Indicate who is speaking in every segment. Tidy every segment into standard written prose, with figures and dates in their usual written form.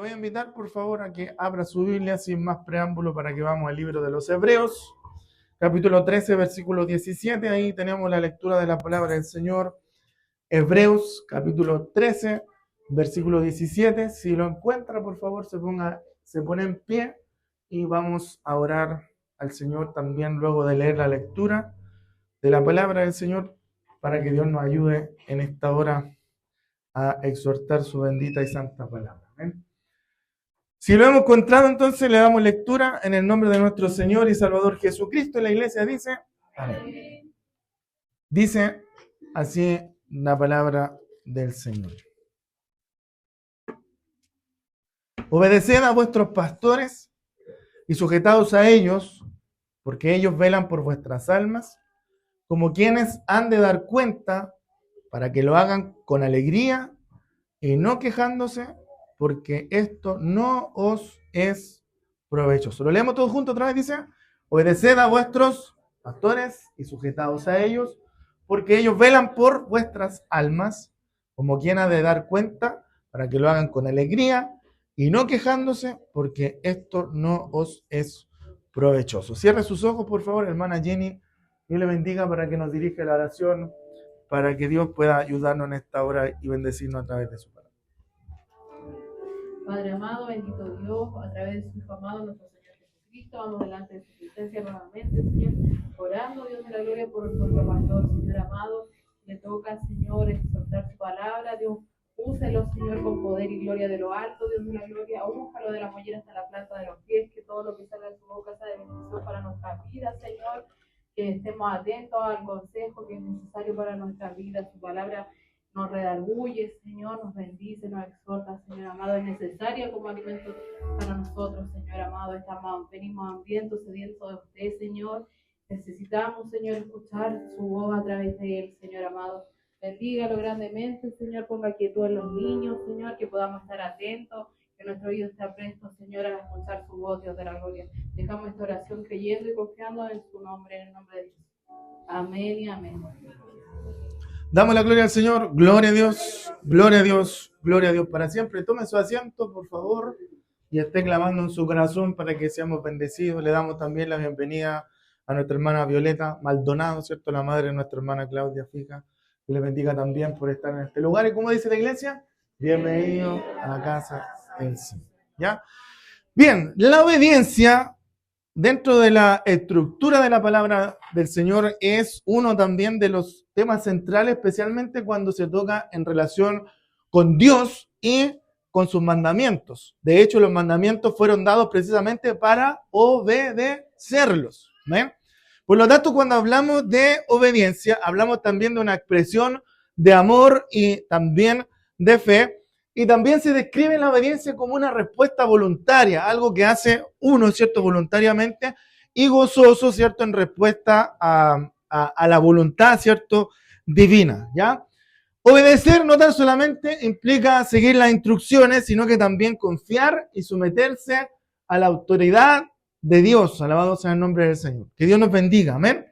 Speaker 1: voy a invitar, por favor, a que abra su Biblia sin más preámbulo para que vamos al libro de los Hebreos, capítulo 13, versículo 17. Ahí tenemos la lectura de la palabra del Señor. Hebreos, capítulo 13, versículo 17. Si lo encuentra, por favor, se pone en pie y vamos a orar al Señor también luego de leer la lectura de la palabra del Señor para que Dios nos ayude en esta hora a exhortar su bendita y santa palabra. ¿Amén? Si lo hemos encontrado, entonces le damos lectura en el nombre de nuestro Señor y Salvador Jesucristo. La iglesia dice, amén. Dice así la palabra del Señor. Obedeced a vuestros pastores y sujetaos a ellos, porque ellos velan por vuestras almas, como quienes han de dar cuenta, para que lo hagan con alegría y no quejándose, porque esto no os es provechoso. Lo leemos todos juntos otra vez, dice, obedeced a vuestros pastores y sujetaos a ellos, porque ellos velan por vuestras almas, como quien ha de dar cuenta, para que lo hagan con alegría y no quejándose, porque esto no os es provechoso. Cierre sus ojos, por favor, hermana Jenny. Dios le bendiga para que nos dirija la oración, para que Dios pueda ayudarnos en esta hora y bendecirnos a través de su palabra.
Speaker 2: Padre amado, bendito Dios, a través de su Hijo amado, nuestro Señor Jesucristo, vamos delante de su presencia nuevamente, Señor, orando, Dios de la gloria, por nuestro pastor, Señor amado, le toca, Señor, exhortar su palabra, Dios, úselo, Señor, con poder y gloria de lo alto, Dios de la gloria, úsalo de la mollera hasta la planta de los pies, que todo lo que salga de su boca sea de bendición para nuestras vidas, Señor, que estemos atentos al consejo que es necesario para nuestras vidas, su palabra nos redarguye, Señor, nos bendice, nos exhorta, Señor amado, es necesaria como alimento para nosotros, Señor amado, venimos hambrientos, sedientos de usted, Señor, necesitamos, Señor, escuchar su voz a través de él, Señor amado, bendígalo grandemente, Señor, ponga quietud en los niños, Señor, que podamos estar atentos, que nuestro oído esté presto, Señor, a escuchar su voz, Dios de la gloria. Dejamos esta oración creyendo y confiando en su nombre, en el nombre de Dios. Amén y amén.
Speaker 1: Damos la gloria al Señor, gloria a Dios, gloria a Dios, gloria a Dios para siempre. Tome su asiento, por favor, y esté clamando en su corazón para que seamos bendecidos. Le damos también la bienvenida a nuestra hermana Violeta Maldonado, ¿cierto? La madre de nuestra hermana Claudia Fija. Que le bendiga también por estar en este lugar. Y como dice la iglesia, bienvenido a la casa del Señor. ¿Ya? Bien, la obediencia dentro de la estructura de la palabra del Señor es uno también de los temas centrales, especialmente cuando se toca en relación con Dios y con sus mandamientos. De hecho, los mandamientos fueron dados precisamente para obedecerlos. ¿Ven? Por lo tanto, cuando hablamos de obediencia, hablamos también de una expresión de amor y también de fe. Y también se describe la obediencia como una respuesta voluntaria, algo que hace uno, ¿cierto?, voluntariamente y gozoso, ¿cierto?, en respuesta a la voluntad, ¿cierto?, divina, ¿ya? Obedecer no tan solamente implica seguir las instrucciones, sino que también confiar y someterse a la autoridad de Dios. Alabado sea el nombre del Señor. Que Dios nos bendiga, amén.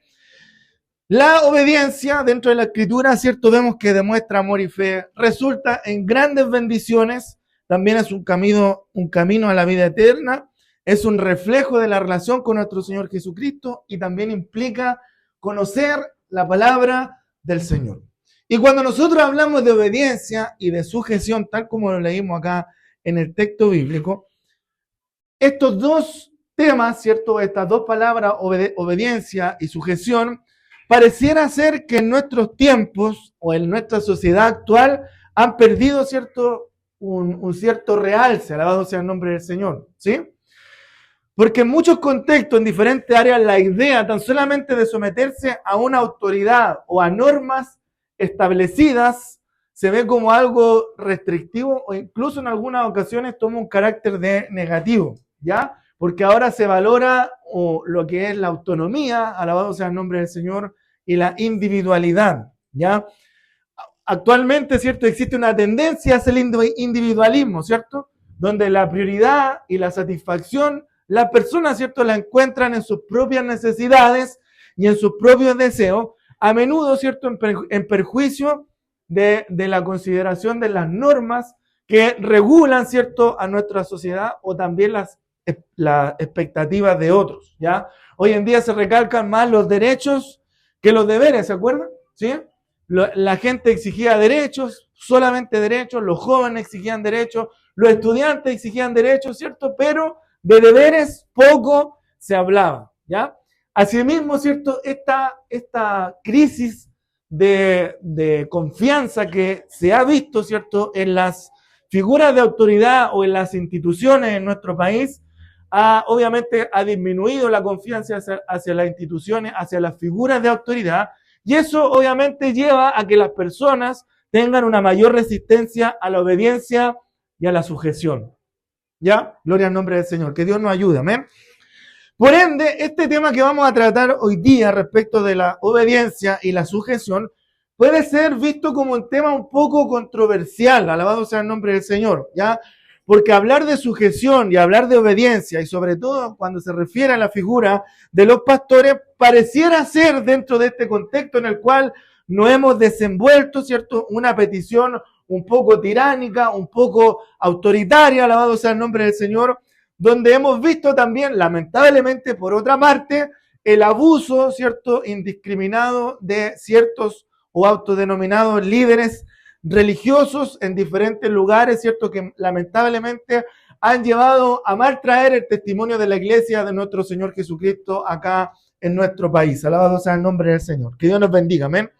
Speaker 1: La obediencia dentro de la Escritura, ¿cierto? Vemos que demuestra amor y fe, resulta en grandes bendiciones, también es un camino a la vida eterna, es un reflejo de la relación con nuestro Señor Jesucristo y también implica conocer la palabra del Señor. Y cuando nosotros hablamos de obediencia y de sujeción, tal como lo leímos acá en el texto bíblico, estos dos temas, ¿cierto? Estas dos palabras, obediencia y sujeción, pareciera ser que en nuestros tiempos o en nuestra sociedad actual han perdido un cierto realce, alabado sea el nombre del Señor, ¿sí? Porque en muchos contextos, en diferentes áreas, la idea tan solamente de someterse a una autoridad o a normas establecidas se ve como algo restrictivo o incluso en algunas ocasiones toma un carácter de negativo, ¿ya? Porque ahora se valora lo que es la autonomía, alabado sea el nombre del Señor, y la individualidad, ¿ya? Actualmente, ¿cierto? Existe una tendencia hacia el individualismo, ¿cierto? Donde la prioridad y la satisfacción, las personas, ¿cierto?, la encuentran en sus propias necesidades y en sus propios deseos, a menudo, ¿cierto?, en perjuicio de la consideración de las normas que regulan, ¿cierto?, a nuestra sociedad o también las expectativas de otros, ¿ya? Hoy en día se recalcan más los derechos que los deberes, ¿se acuerdan? ¿Sí? La gente exigía derechos, solamente derechos, los jóvenes exigían derechos, los estudiantes exigían derechos, ¿cierto? Pero de deberes poco se hablaba, ¿ya? Asimismo, ¿cierto? Esta crisis de confianza que se ha visto, ¿cierto?, en las figuras de autoridad o en las instituciones en nuestro país, obviamente ha disminuido la confianza hacia las instituciones, hacia las figuras de autoridad, y eso obviamente lleva a que las personas tengan una mayor resistencia a la obediencia y a la sujeción. ¿Ya? Gloria al nombre del Señor. Que Dios nos ayude. Amén. Por ende, este tema que vamos a tratar hoy día respecto de la obediencia y la sujeción puede ser visto como un tema un poco controversial, alabado sea el nombre del Señor, ¿ya? Porque hablar de sujeción y hablar de obediencia, y sobre todo cuando se refiere a la figura de los pastores, pareciera ser dentro de este contexto en el cual nos hemos desenvuelto, ¿cierto?, una petición un poco tiránica, un poco autoritaria, alabado sea el nombre del Señor, donde hemos visto también, lamentablemente, por otra parte, el abuso, ¿cierto?, indiscriminado de ciertos o autodenominados líderes religiosos en diferentes lugares, ¿cierto?, que lamentablemente han llevado a maltraer el testimonio de la iglesia de nuestro Señor Jesucristo acá en nuestro país. Alabado sea el nombre del Señor. Que Dios nos bendiga, amén.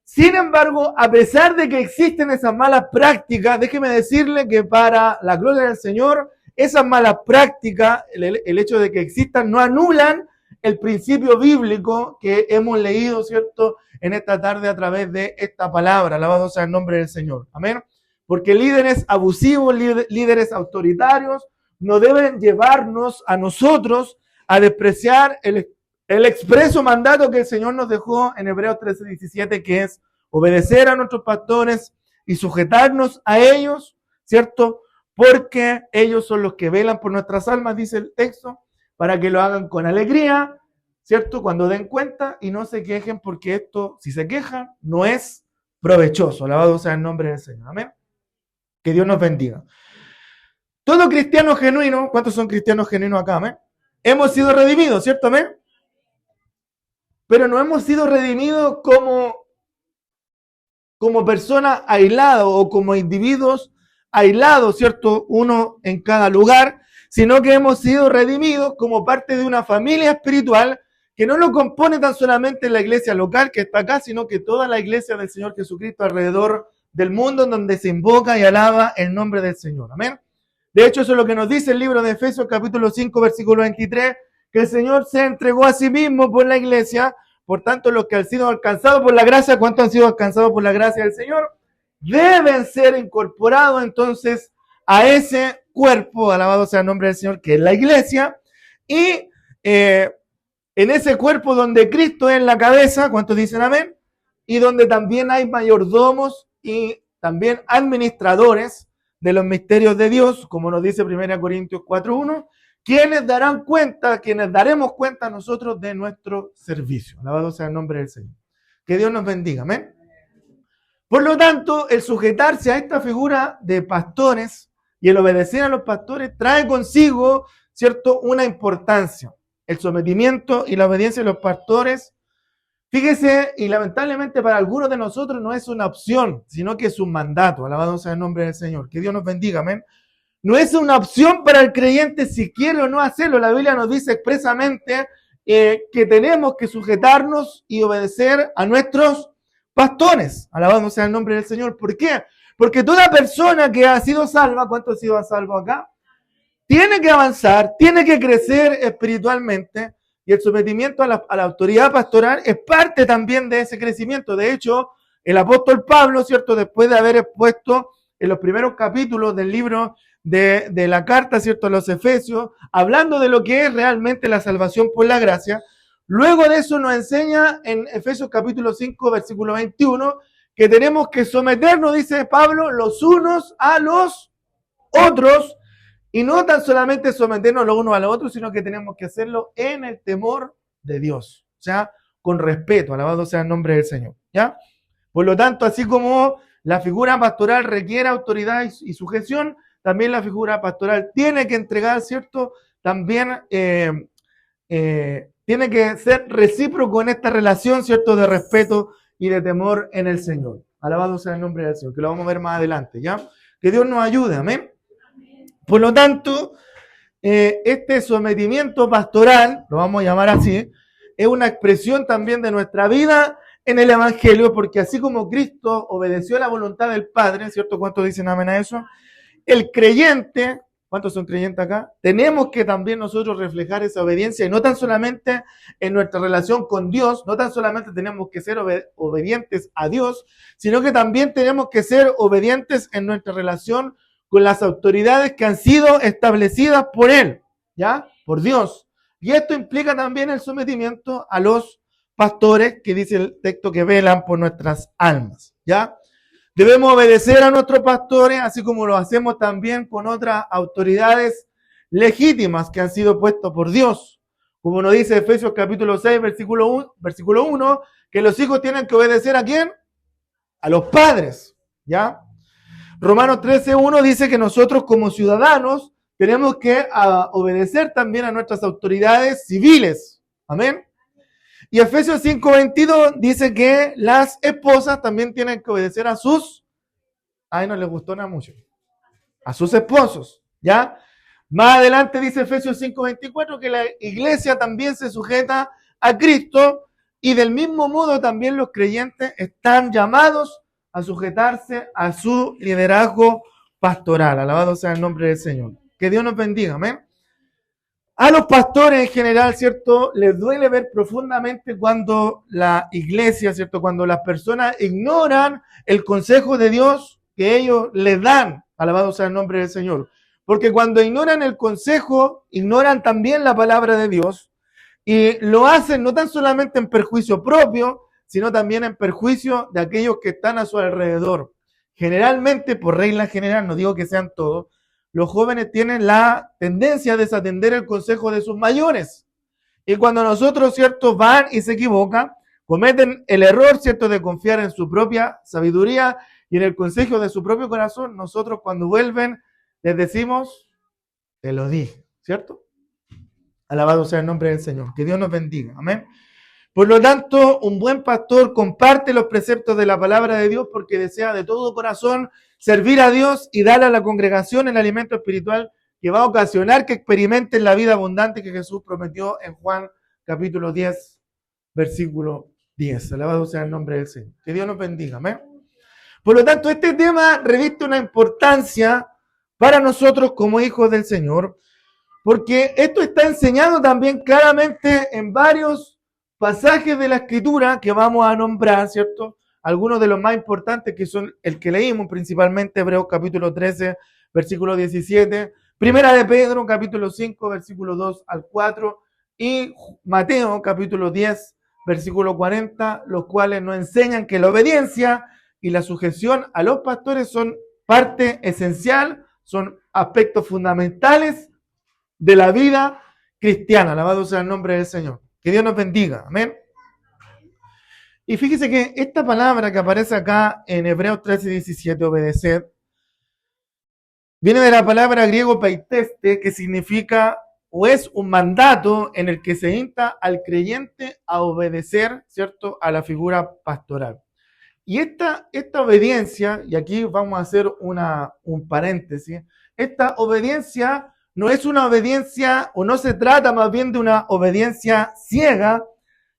Speaker 1: Sin embargo, a pesar de que existen esas malas prácticas, déjeme decirle que para la gloria del Señor, esas malas prácticas, el hecho de que existan, no anulan el principio bíblico que hemos leído, ¿cierto?, en esta tarde a través de esta palabra. Alabado sea el nombre del Señor. Amén. Porque líderes abusivos, líderes autoritarios, no deben llevarnos a nosotros a despreciar el expreso mandato que el Señor nos dejó en Hebreos 13:17, que es obedecer a nuestros pastores y sujetarnos a ellos, ¿cierto?, porque ellos son los que velan por nuestras almas, dice el texto, para que lo hagan con alegría, ¿cierto?, cuando den cuenta y no se quejen, porque esto, si se quejan, no es provechoso. Alabado sea el nombre del Señor. Amén. Que Dios nos bendiga. Todo cristiano genuino, ¿cuántos son cristianos genuinos acá? Amén. Hemos sido redimidos, ¿cierto? Amén. Pero no hemos sido redimidos como personas aisladas o como individuos aislados, ¿cierto?, uno en cada lugar, sino que hemos sido redimidos como parte de una familia espiritual que no lo compone tan solamente la iglesia local que está acá, sino que toda la iglesia del Señor Jesucristo alrededor del mundo, en donde se invoca y alaba el nombre del Señor. Amén. De hecho, eso es lo que nos dice el libro de Efesios, capítulo 5, versículo 23, que el Señor se entregó a sí mismo por la iglesia. Por tanto, los que han sido alcanzados por la gracia, ¿cuántos han sido alcanzados por la gracia del Señor? Deben ser incorporados entonces a ese cuerpo, alabado sea el nombre del Señor, que es la iglesia, y en ese cuerpo donde Cristo es la cabeza, ¿cuántos dicen amén? Y donde también hay mayordomos y también administradores de los misterios de Dios, como nos dice 1 Corintios 4:1, quienes daremos cuenta nosotros de nuestro servicio. Alabado sea el nombre del Señor. Que Dios nos bendiga, amén. Por lo tanto, el sujetarse a esta figura de pastores y el obedecer a los pastores trae consigo, ¿cierto?, una importancia. El sometimiento y la obediencia de los pastores, fíjese, y lamentablemente para algunos de nosotros no es una opción, sino que es un mandato. Alabado sea el nombre del Señor. Que Dios nos bendiga, amén. No es una opción para el creyente si quiere o no hacerlo. La Biblia nos dice expresamente que tenemos que sujetarnos y obedecer a nuestros pastores. Alabado sea el nombre del Señor. ¿Por qué? Porque toda persona que ha sido salva, ¿cuántos han sido salvos acá? Tiene que avanzar, tiene que crecer espiritualmente, y el sometimiento a la autoridad pastoral es parte también de ese crecimiento. De hecho, el apóstol Pablo, ¿cierto?, después de haber expuesto en los primeros capítulos del libro de la carta, ¿cierto?, a los Efesios, hablando de lo que es realmente la salvación por la gracia, luego de eso nos enseña en Efesios capítulo 5, versículo 21, que tenemos que someternos, dice Pablo, los unos a los otros, y no tan solamente someternos los unos a los otros, sino que tenemos que hacerlo en el temor de Dios, o sea, con respeto. Alabado sea el nombre del Señor, ¿ya? Por lo tanto, así como la figura pastoral requiere autoridad y sujeción, también la figura pastoral tiene que entregar, ¿cierto? También tiene que ser recíproco en esta relación, ¿cierto? De respeto y de temor en el Señor. Alabado sea el nombre del Señor, que lo vamos a ver más adelante, ¿ya? Que Dios nos ayude, amén. Por lo tanto, este sometimiento pastoral, lo vamos a llamar así, es una expresión también de nuestra vida en el Evangelio, porque así como Cristo obedeció a la voluntad del Padre, ¿cierto? ¿Cuántos dicen amén a eso? El creyente, ¿cuántos son creyentes acá? Tenemos que también nosotros reflejar esa obediencia, y no tan solamente en nuestra relación con Dios, no tan solamente tenemos que ser obedientes a Dios, sino que también tenemos que ser obedientes en nuestra relación con las autoridades que han sido establecidas por Él, ¿ya? Por Dios. Y esto implica también el sometimiento a los pastores, que dice el texto, que velan por nuestras almas, ¿ya? Debemos obedecer a nuestros pastores, así como lo hacemos también con otras autoridades legítimas que han sido puestas por Dios. Como nos dice Efesios capítulo 6, versículo 1, que los hijos tienen que obedecer ¿a quién? A los padres, ¿ya? Romanos 13:1 dice que nosotros como ciudadanos tenemos que obedecer también a nuestras autoridades civiles. Amén. Y Efesios 5:22 dice que las esposas también tienen que obedecer a sus, ay, no les gustó nada mucho, a sus esposos, ¿ya? Más adelante dice Efesios 5:24 que la iglesia también se sujeta a Cristo, y del mismo modo también los creyentes están llamados a sujetarse a su liderazgo pastoral. Alabado sea el nombre del Señor. Que Dios nos bendiga, amén. A los pastores en general, ¿cierto? Les duele ver profundamente cuando la iglesia, ¿cierto? Cuando las personas ignoran el consejo de Dios que ellos les dan. Alabado sea el nombre del Señor. Porque cuando ignoran el consejo, ignoran también la palabra de Dios, y lo hacen no tan solamente en perjuicio propio, sino también en perjuicio de aquellos que están a su alrededor. Generalmente, por regla general, no digo que sean todos, los jóvenes tienen la tendencia a desatender el consejo de sus mayores. Y cuando nosotros, ¿cierto?, van y se equivocan, cometen el error, ¿cierto?, de confiar en su propia sabiduría y en el consejo de su propio corazón, nosotros cuando vuelven les decimos, te lo dije, ¿cierto? Alabado sea el nombre del Señor. Que Dios nos bendiga. Amén. Por lo tanto, un buen pastor comparte los preceptos de la palabra de Dios porque desea de todo corazón servir a Dios y dar a la congregación el alimento espiritual que va a ocasionar que experimenten la vida abundante que Jesús prometió en Juan capítulo 10, versículo 10. Alabado sea el nombre del Señor. Que Dios nos bendiga. Amén. Por lo tanto, este tema reviste una importancia para nosotros como hijos del Señor, porque esto está enseñado también claramente en varios pasajes de la Escritura que vamos a nombrar, ¿cierto? Algunos de los más importantes que son el que leímos, principalmente Hebreos capítulo 13, versículo 17, Primera de Pedro capítulo 5, versículo 2 al 4, y Mateo capítulo 10, versículo 40, los cuales nos enseñan que la obediencia y la sujeción a los pastores son parte esencial, son aspectos fundamentales de la vida cristiana. Alabado sea el nombre del Señor. Que Dios nos bendiga. Amén. Y fíjese que esta palabra que aparece acá en Hebreos 13:17, obedecer, viene de la palabra griego peiteste, que significa o es un mandato en el que se insta al creyente a obedecer, ¿cierto?, a la figura pastoral. Y esta obediencia, y aquí vamos a hacer un paréntesis, esta obediencia no es una obediencia, o no se trata más bien de una obediencia ciega,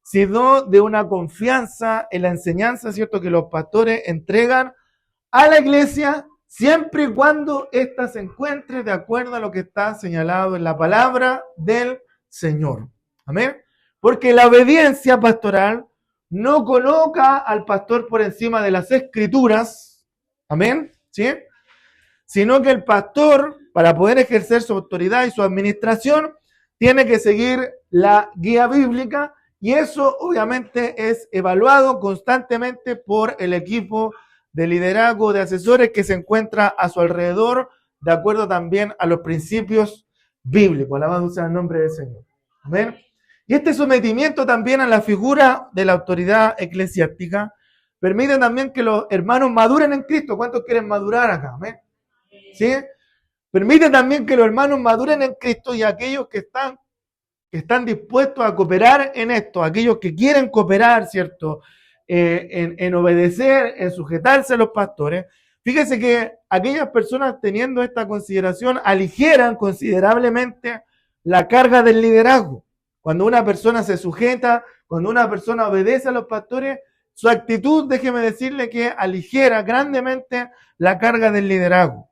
Speaker 1: sino de una confianza en la enseñanza, ¿cierto?, que los pastores entregan a la iglesia, siempre y cuando ésta se encuentre de acuerdo a lo que está señalado en la palabra del Señor. Amén. Porque la obediencia pastoral no coloca al pastor por encima de las escrituras, amén, ¿sí?, sino que el pastor, para poder ejercer su autoridad y su administración, tiene que seguir la guía bíblica, y eso obviamente es evaluado constantemente por el equipo de liderazgo, de asesores que se encuentra a su alrededor, de acuerdo también a los principios bíblicos. Alabado sea el nombre del Señor. Amén. Y este sometimiento también a la figura de la autoridad eclesiástica Permite también que los hermanos maduren en Cristo. ¿Cuántos quieren madurar acá? ¿Amén? ¿Sí? Permite también que los hermanos maduren en Cristo y aquellos que están dispuestos a cooperar en esto, aquellos que quieren cooperar, ¿cierto? En obedecer, en sujetarse a los pastores. Fíjese que aquellas personas teniendo esta consideración aligeran considerablemente la carga del liderazgo. Cuando una persona se sujeta, cuando una persona obedece a los pastores, su actitud, déjeme decirle que aligera grandemente la carga del liderazgo.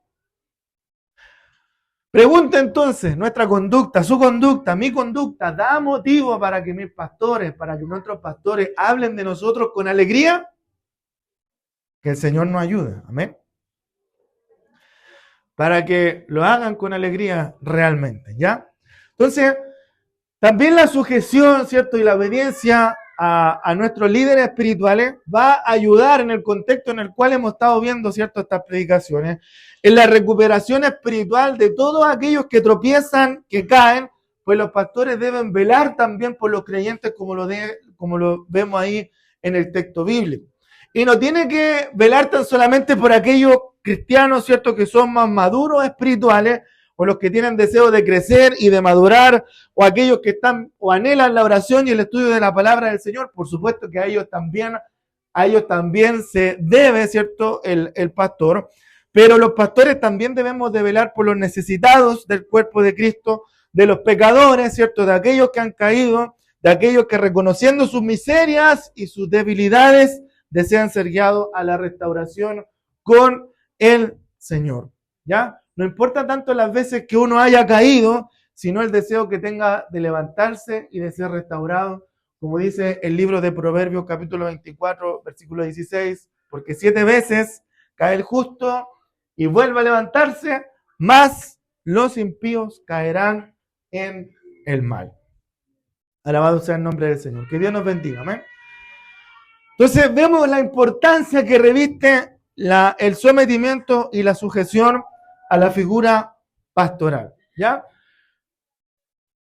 Speaker 1: Pregunta entonces, nuestra conducta, su conducta, mi conducta, ¿da motivo para que mis pastores, para que nuestros pastores hablen de nosotros con alegría? Que el Señor nos ayude, amén. Para que lo hagan con alegría realmente, ¿ya? Entonces, también la sujeción, ¿cierto? Y la obediencia a nuestros líderes espirituales va a ayudar en el contexto en el cual hemos estado viendo, ¿cierto? Estas predicaciones, en la recuperación espiritual de todos aquellos que tropiezan, que caen, pues los pastores deben velar también por los creyentes como lo vemos ahí en el texto bíblico. Y no tiene que velar tan solamente por aquellos cristianos, ¿cierto? Que son más maduros espirituales, o los que tienen deseo de crecer y de madurar, o aquellos que están o anhelan la oración y el estudio de la palabra del Señor. Por supuesto que a ellos también se debe, ¿cierto?, el pastor. Pero los pastores también debemos de velar por los necesitados del cuerpo de Cristo, de los pecadores, ¿cierto?, de aquellos que han caído, de aquellos que reconociendo sus miserias y sus debilidades desean ser guiados a la restauración con el Señor, ¿ya? No importa tanto las veces que uno haya caído, sino el deseo que tenga de levantarse y de ser restaurado, como dice el libro de Proverbios capítulo 24, versículo 16, porque 7 veces cae el justo y vuelve a levantarse, mas los impíos caerán en el mal. Alabado sea el nombre del Señor. Que Dios nos bendiga, amén. Entonces vemos la importancia que reviste el sometimiento y la sujeción a la figura pastoral, ¿ya?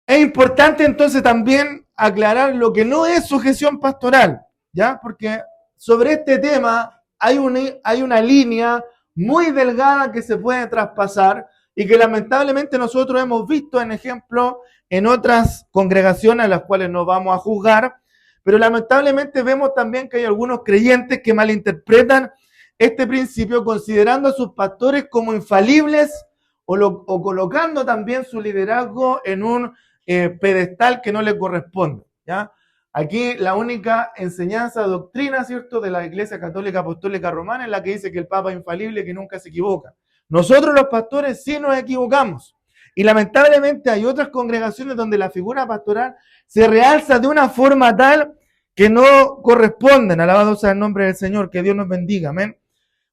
Speaker 1: Es importante entonces también aclarar lo que no es sujeción pastoral, ¿ya? Porque sobre este tema hay una línea muy delgada que se puede traspasar y que lamentablemente nosotros hemos visto en ejemplo en otras congregaciones a las cuales no vamos a juzgar, pero lamentablemente vemos también que hay algunos creyentes que malinterpretan este principio considerando a sus pastores como infalibles o colocando también su liderazgo en un pedestal que no le corresponde, ¿ya? Aquí la única enseñanza, doctrina, ¿cierto?, de la Iglesia Católica Apostólica Romana es la que dice que el Papa es infalible, que nunca se equivoca. Nosotros los pastores sí nos equivocamos. Y lamentablemente hay otras congregaciones donde la figura pastoral se realza de una forma tal que no corresponden. Alabado sea el nombre del Señor, que Dios nos bendiga, amén.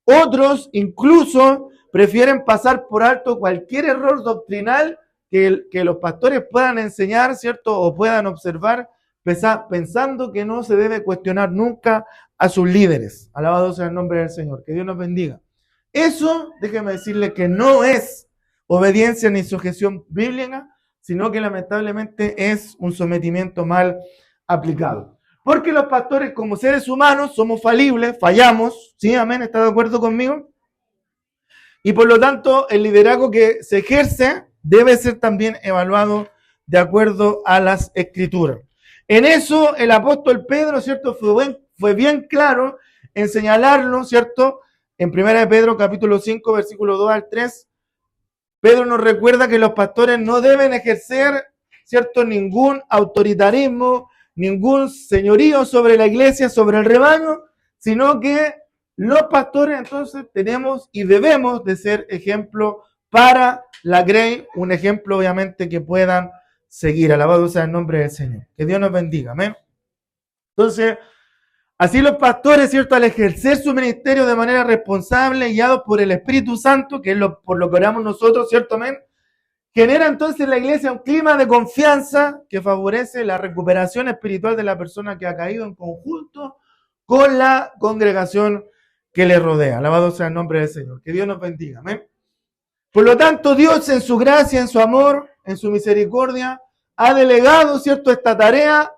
Speaker 1: Otros incluso prefieren pasar por alto cualquier error doctrinal que los pastores puedan enseñar, ¿cierto? O puedan observar, pensando que no se debe cuestionar nunca a sus líderes. Alabado sea el nombre del Señor, que Dios nos bendiga. Eso, déjeme decirle que no es obediencia ni sujeción bíblica, sino que lamentablemente es un sometimiento mal aplicado. Porque los pastores como seres humanos somos falibles, fallamos, ¿sí? Amén, ¿está de acuerdo conmigo? Y por lo tanto el liderazgo que se ejerce debe ser también evaluado de acuerdo a las Escrituras. En eso el apóstol Pedro, ¿cierto?, fue bien claro en señalarlo, ¿cierto? En 1 Pedro capítulo 5, versículo 2 al 3, Pedro nos recuerda que los pastores no deben ejercer, ¿cierto?, ningún autoritarismo, ningún señorío sobre la iglesia, sobre el rebaño, sino que los pastores entonces tenemos y debemos de ser ejemplo para la grey, un ejemplo obviamente que puedan seguir. Alabado sea el nombre del Señor. Que Dios nos bendiga, amén. Entonces, así los pastores, ¿cierto?, al ejercer su ministerio de manera responsable, guiados por el Espíritu Santo, que es por lo que oramos nosotros, ¿cierto, amén?, genera entonces en la iglesia un clima de confianza que favorece la recuperación espiritual de la persona que ha caído en conjunto con la congregación que le rodea. Alabado sea el nombre del Señor. Que Dios nos bendiga, amén. Por lo tanto, Dios en su gracia, en su amor, en su misericordia, ha delegado, ¿cierto?, esta tarea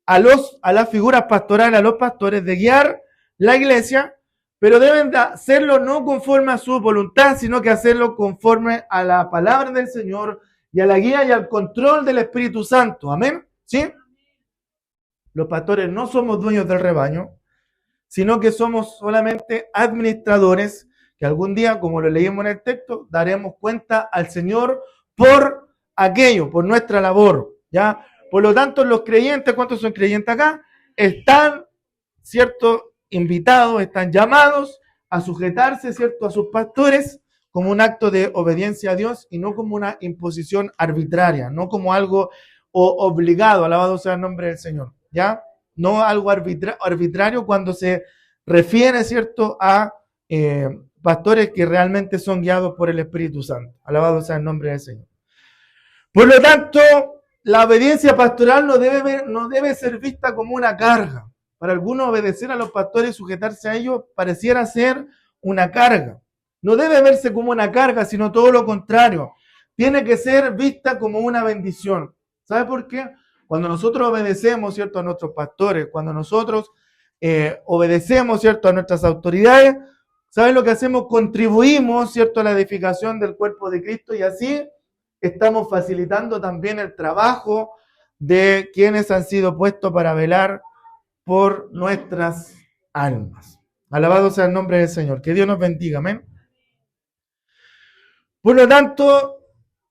Speaker 1: a las figuras pastorales, a los pastores, de guiar la iglesia, pero deben de hacerlo no conforme a su voluntad, sino que hacerlo conforme a la palabra del Señor y a la guía y al control del Espíritu Santo. Amén. ¿Sí? Los pastores no somos dueños del rebaño, sino que somos solamente administradores que algún día, como lo leímos en el texto, daremos cuenta al Señor por aquello, por nuestra labor, ¿ya? Por lo tanto, los creyentes, ¿cuántos son creyentes acá? Están, ¿cierto?, invitados, están llamados a sujetarse, ¿cierto?, a sus pastores como un acto de obediencia a Dios y no como una imposición arbitraria, no como algo obligado, alabado sea el nombre del Señor, ¿ya? No algo arbitrario cuando se refiere, ¿cierto?, a pastores que realmente son guiados por el Espíritu Santo. Alabado sea el nombre del Señor. Por lo tanto, la obediencia pastoral no debe ser vista como una carga. Para algunos, obedecer a los pastores y sujetarse a ellos pareciera ser una carga. No debe verse como una carga, sino todo lo contrario. Tiene que ser vista como una bendición. ¿Sabe por qué? Cuando nosotros obedecemos, ¿cierto?, a nuestros pastores, cuando nosotros obedecemos, ¿cierto?, a nuestras autoridades, ¿saben lo que hacemos? Contribuimos, ¿cierto?, a la edificación del cuerpo de Cristo y así estamos facilitando también el trabajo de quienes han sido puestos para velar por nuestras almas. Alabado sea el nombre del Señor. Que Dios nos bendiga. Amén. Por lo tanto,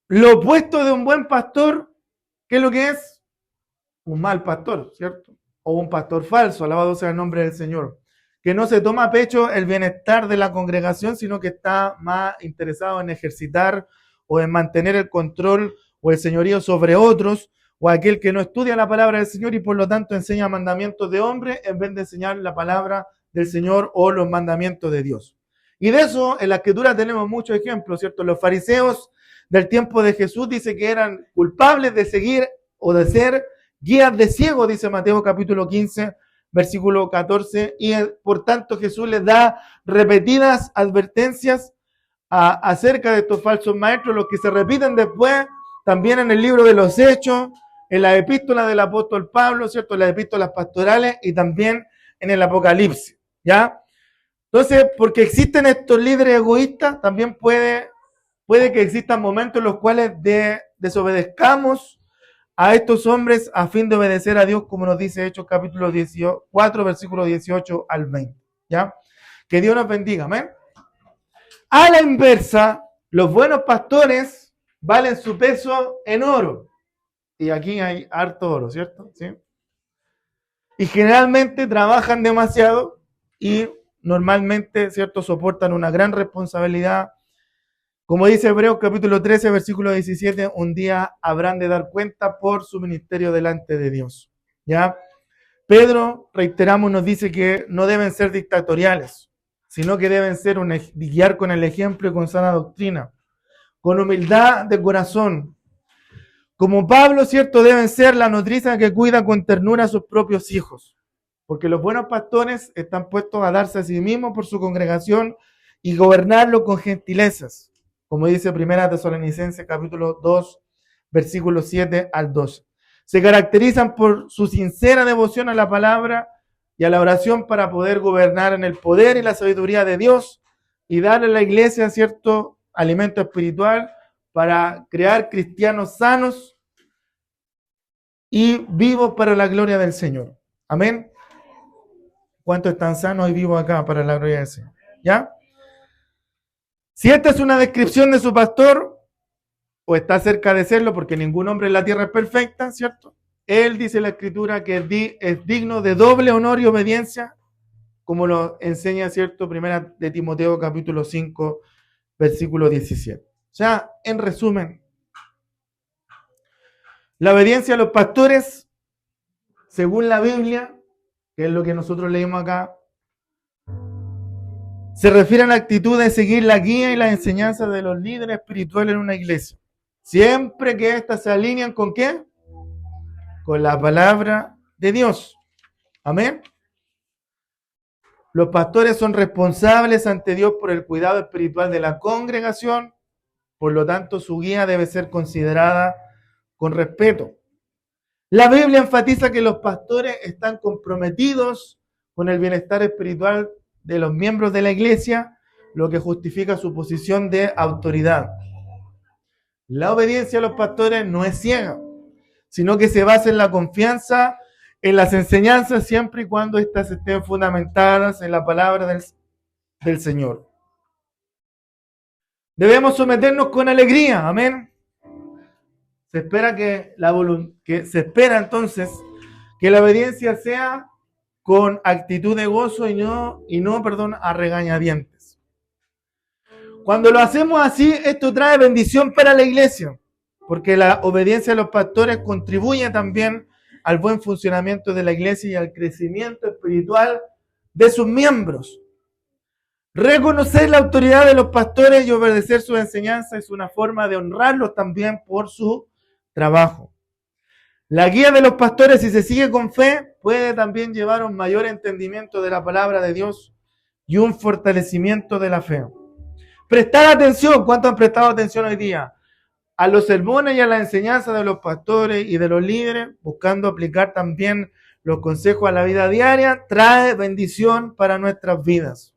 Speaker 1: lo opuesto de un buen pastor, ¿qué es lo que es? Un mal pastor, ¿cierto? O un pastor falso, alabado sea el nombre del Señor, que no se toma a pecho el bienestar de la congregación, sino que está más interesado en ejercitar o en mantener el control o el señorío sobre otros, o aquel que no estudia la palabra del Señor y por lo tanto enseña mandamientos de hombre en vez de enseñar la palabra del Señor o los mandamientos de Dios. Y de eso en la Escritura tenemos muchos ejemplos, ¿cierto? Los fariseos del tiempo de Jesús dice que eran culpables de seguir o de ser guías de ciegos, dice Mateo capítulo 15, versículo 14, y por tanto Jesús les da repetidas advertencias acerca de estos falsos maestros, los que se repiten después también en el libro de los Hechos, en la epístola del apóstol Pablo, ¿cierto?, en las epístolas pastorales y también en el Apocalipsis, ¿ya? Entonces, porque existen estos líderes egoístas, también puede que existan momentos en los cuales desobedezcamos a estos hombres a fin de obedecer a Dios, como nos dice Hechos capítulo 4, versículo 18 al 20, ¿ya? Que Dios nos bendiga, amén. A la inversa, los buenos pastores valen su peso en oro. Y aquí hay harto oro, ¿cierto? ¿Sí? Y generalmente trabajan demasiado y normalmente, ¿cierto?, soportan una gran responsabilidad. Como dice Hebreos capítulo 13, versículo 17, un día habrán de dar cuenta por su ministerio delante de Dios. ¿Ya? Pedro, reiteramos, nos dice que no deben ser dictatoriales, sino que deben ser guiar con el ejemplo y con sana doctrina, con humildad de corazón. Como Pablo, ¿cierto?, deben ser la nodriza que cuida con ternura a sus propios hijos, porque los buenos pastores están puestos a darse a sí mismos por su congregación y gobernarlo con gentilezas, como dice Primera Tesalonicenses capítulo 2, versículos 7 al 12. Se caracterizan por su sincera devoción a la palabra y a la oración para poder gobernar en el poder y la sabiduría de Dios y darle a la iglesia cierto alimento espiritual para crear cristianos sanos y vivos para la gloria del Señor. Amén. ¿Cuántos están sanos y vivos acá para la gloria del Señor? ¿Ya? Si esta es una descripción de su pastor, o está cerca de serlo, porque ningún hombre en la tierra es perfecta, ¿cierto? Él dice la Escritura que es digno de doble honor y obediencia, como lo enseña, ¿cierto? Primera de Timoteo capítulo 5, versículo 17. O sea, en resumen, la obediencia a los pastores, según la Biblia, que es lo que nosotros leímos acá, se refiere a la actitud de seguir la guía y la enseñanza de los líderes espirituales en una iglesia. Siempre que éstas se alinean ¿con qué? Con la palabra de Dios. Amén. Los pastores son responsables ante Dios por el cuidado espiritual de la congregación, por lo tanto su guía debe ser considerada con respeto. La Biblia enfatiza que los pastores están comprometidos con el bienestar espiritual de los miembros de la iglesia, lo que justifica su posición de autoridad. La obediencia a los pastores no es ciega, sino que se basa en la confianza en las enseñanzas siempre y cuando éstas estén fundamentadas en la palabra del Señor. Debemos someternos con alegría, amén. Se espera entonces que la obediencia sea con actitud de gozo y no a regañadientes. Cuando lo hacemos así, esto trae bendición para la iglesia, porque la obediencia a los pastores contribuye también al buen funcionamiento de la iglesia y al crecimiento espiritual de sus miembros. Reconocer la autoridad de los pastores y obedecer sus enseñanzas es una forma de honrarlos también por su trabajo. La guía de los pastores, si se sigue con fe, puede también llevar a un mayor entendimiento de la palabra de Dios y un fortalecimiento de la fe. Prestar atención, ¿cuánto han prestado atención hoy día? A los sermones y a la enseñanza de los pastores y de los líderes, buscando aplicar también los consejos a la vida diaria, trae bendición para nuestras vidas.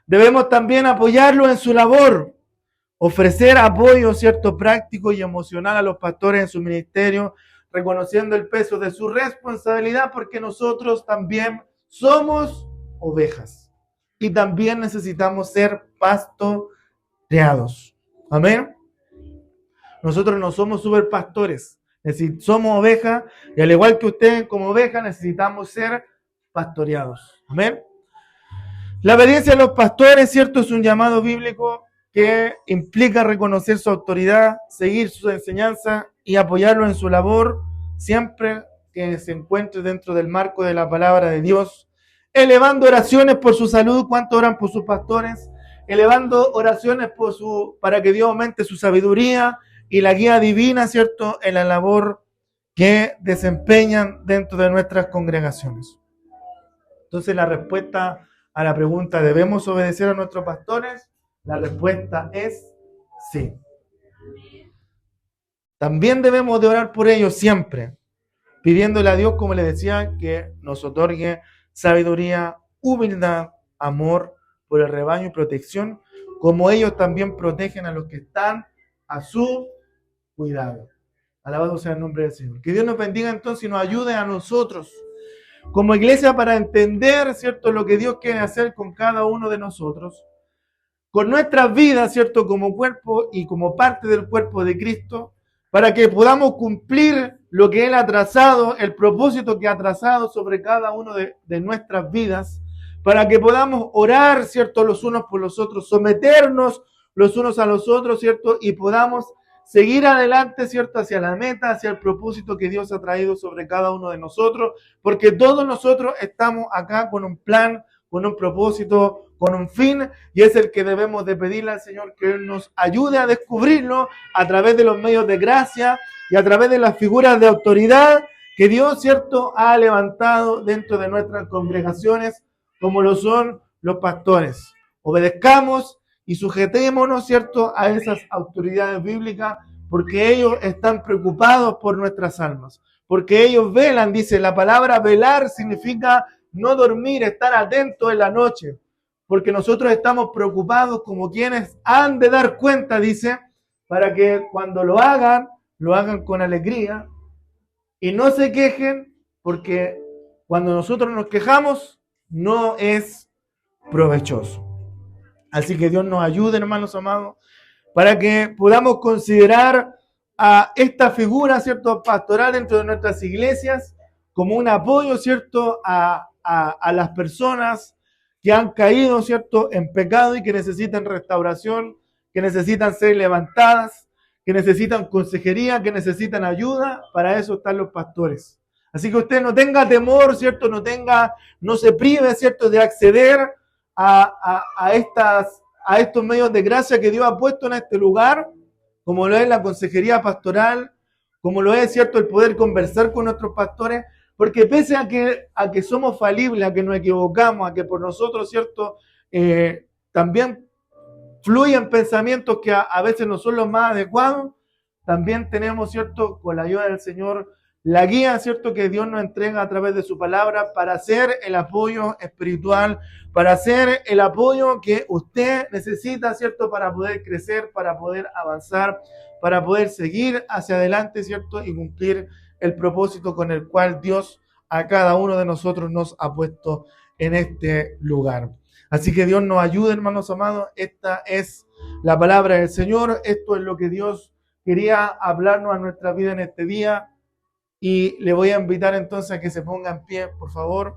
Speaker 1: Debemos también apoyarlos en su labor, ofrecer apoyo, cierto, práctico y emocional a los pastores en su ministerio, reconociendo el peso de su responsabilidad, porque nosotros también somos ovejas y también necesitamos ser pastoreados. Amén. Nosotros no somos superpastores, somos ovejas y al igual que ustedes como ovejas necesitamos ser pastoreados. Amén. La obediencia a los pastores, cierto, es un llamado bíblico que implica reconocer su autoridad, seguir sus enseñanzas y apoyarlo en su labor, siempre que se encuentre dentro del marco de la palabra de Dios, elevando oraciones por su salud. ¿Cuánto oran por sus pastores? Elevando oraciones para que Dios aumente su sabiduría y la guía divina, cierto, en la labor que desempeñan dentro de nuestras congregaciones. Entonces la respuesta a la pregunta, ¿debemos obedecer a nuestros pastores? La respuesta es sí. También debemos de orar por ellos siempre, pidiéndole a Dios, como les decía, que nos otorgue sabiduría, humildad, amor por el rebaño y protección, como ellos también protegen a los que están a su cuidado. Alabado sea el nombre del Señor. Que Dios nos bendiga entonces y nos ayude a nosotros como iglesia para entender, ¿cierto?, lo que Dios quiere hacer con cada uno de nosotros, con nuestras vidas, ¿cierto?, como cuerpo y como parte del cuerpo de Cristo, para que podamos cumplir lo que Él ha trazado, el propósito que ha trazado sobre cada uno de nuestras vidas, para que podamos orar, ¿cierto?, los unos por los otros, someternos los unos a los otros, ¿cierto?, y podamos seguir adelante, ¿cierto?, hacia la meta, hacia el propósito que Dios ha traído sobre cada uno de nosotros, porque todos nosotros estamos acá con un plan, con un propósito, con un fin, y es el que debemos de pedirle al Señor que Él nos ayude a descubrirlo a través de los medios de gracia y a través de las figuras de autoridad que Dios, ¿cierto?, ha levantado dentro de nuestras congregaciones, como lo son los pastores. Obedezcamos y sujetémonos, ¿cierto?, a esas autoridades bíblicas, porque ellos están preocupados por nuestras almas, porque ellos velan, dice la palabra velar significa no dormir, estar atento en la noche, porque nosotros estamos preocupados como quienes han de dar cuenta, dice, para que cuando lo hagan con alegría y no se quejen, porque cuando nosotros nos quejamos no es provechoso. Así que Dios nos ayude, hermanos amados, para que podamos considerar a esta figura, ¿cierto?, pastoral dentro de nuestras iglesias como un apoyo, ¿cierto?, a las personas que han caído, ¿cierto?, en pecado y que necesitan restauración, que necesitan ser levantadas, que necesitan consejería, que necesitan ayuda. Para eso están los pastores. Así que usted no tenga temor, ¿cierto?, no se prive, ¿cierto?, de acceder a estos medios de gracia que Dios ha puesto en este lugar, como lo es la consejería pastoral, como lo es, ¿cierto?, el poder conversar con nuestros pastores, porque pese a que somos falibles, a que nos equivocamos, a que por nosotros, ¿cierto?, también fluyen pensamientos que a veces no son los más adecuados, también tenemos, ¿cierto?, con la ayuda del Señor, la guía, ¿cierto?, que Dios nos entrega a través de su palabra para hacer el apoyo espiritual, para hacer el apoyo que usted necesita, ¿cierto?, para poder crecer, para poder avanzar, para poder seguir hacia adelante, ¿cierto?, y cumplir el propósito con el cual Dios a cada uno de nosotros nos ha puesto en este lugar. Así que Dios nos ayude, hermanos amados. Esta es la palabra del Señor. Esto es lo que Dios quería hablarnos a nuestra vida en este día. Y le voy a invitar entonces a que se ponga en pie, por favor.